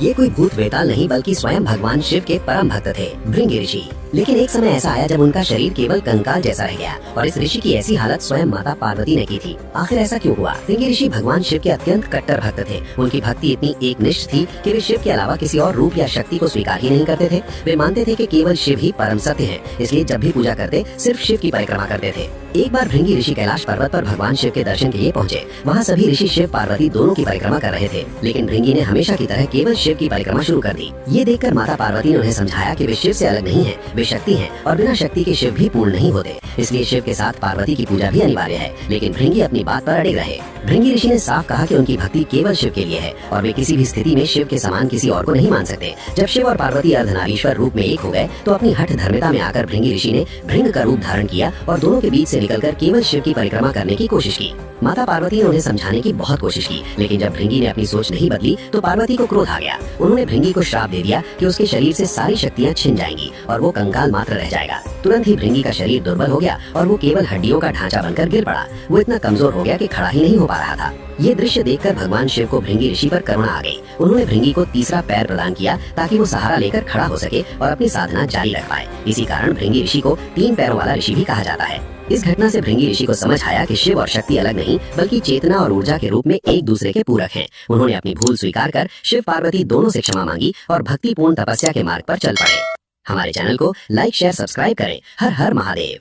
ये कोई भूत वेताल नहीं बल्कि स्वयं भगवान शिव के परम भक्त थे, भृंगी ऋषि। लेकिन एक समय ऐसा आया जब उनका शरीर केवल कंकाल जैसा रह गया और इस ऋषि की ऐसी हालत स्वयं माता पार्वती ने की थी। आखिर ऐसा क्यों हुआ? भृंगी ऋषि भगवान शिव के अत्यंत कट्टर भक्त थे। उनकी भक्ति इतनी एकनिष्ठ थी कि वे शिव के अलावा किसी और रूप या शक्ति को स्वीकार ही नहीं करते थे। वे मानते थे कि केवल शिव ही परम सत्य है, इसलिए जब भी पूजा करते सिर्फ शिव की परिक्रमा करते थे। एक बार भृंगी ऋषि कैलाश पर्वत पर भगवान शिव के दर्शन के लिए पहुंचे। वहाँ सभी ऋषि शिव पार्वती दोनों की परिक्रमा कर रहे थे, लेकिन भृंगी ने हमेशा की तरह केवल शिव की परिक्रमा शुरू कर दी। ये देखकर माता पार्वती ने उन्हें समझाया कि वे शिव से अलग नहीं हैं, वे शक्ति हैं और बिना शक्ति के शिव भी पूर्ण नहीं होते। इसलिए शिव के साथ पार्वती की पूजा भी अनिवार्य है। लेकिन भृंगी अपनी बात पर अड़े रहे। भृंगी ऋषि ने साफ कहा कि उनकी भक्ति केवल शिव के लिए है और वे किसी भी स्थिति में शिव के समान किसी और को नहीं मान सकते। जब शिव और पार्वती अर्धनारीश्वर रूप में एक हो गए तो अपनी हठ धर्मिता में आकर भृंगी ऋषि ने भृंग का रूप धारण किया और दोनों के बीच से निकलकर केवल शिव की परिक्रमा करने की कोशिश की। माता पार्वती ने उन्हें समझाने की बहुत कोशिश की, लेकिन जब भृंगी ने अपनी सोच नहीं बदली तो पार्वती को क्रोध आ गया। उन्होंने भृंगी को श्राप दे दिया कि उसके शरीर से सारी शक्तियाँ छिन जाएंगी और वो कंकाल मात्र रह जाएगा। तुरंत ही भृंगी का शरीर दुर्बल हो गया और वो केवल हड्डियों का ढांचा बनकर गिर पड़ा। वो इतना कमजोर हो गया कि खड़ा ही नहीं हो पा रहा था। ये दृश्य देखकर भगवान शिव को भृंगी ऋषि पर करुणा आ गई। उन्होंने भृंगी को तीसरा पैर प्रदान किया ताकि वो सहारा लेकर खड़ा हो सके और अपनी साधना जारी रख पाए। इसी कारण भृंगी ऋषि को 3 पैरों वाला ऋषि भी कहा जाता है। इस घटना से भृंगी ऋषि को समझ आया कि शिव और शक्ति अलग नहीं बल्कि चेतना और ऊर्जा के रूप में एक दूसरे के पूरक हैं। उन्होंने अपनी भूल स्वीकार कर शिव पार्वती दोनों से क्षमा मांगी और भक्तिपूर्ण तपस्या के मार्ग पर चल पड़े। हमारे चैनल को लाइक शेयर सब्सक्राइब करें। हर हर महादेव।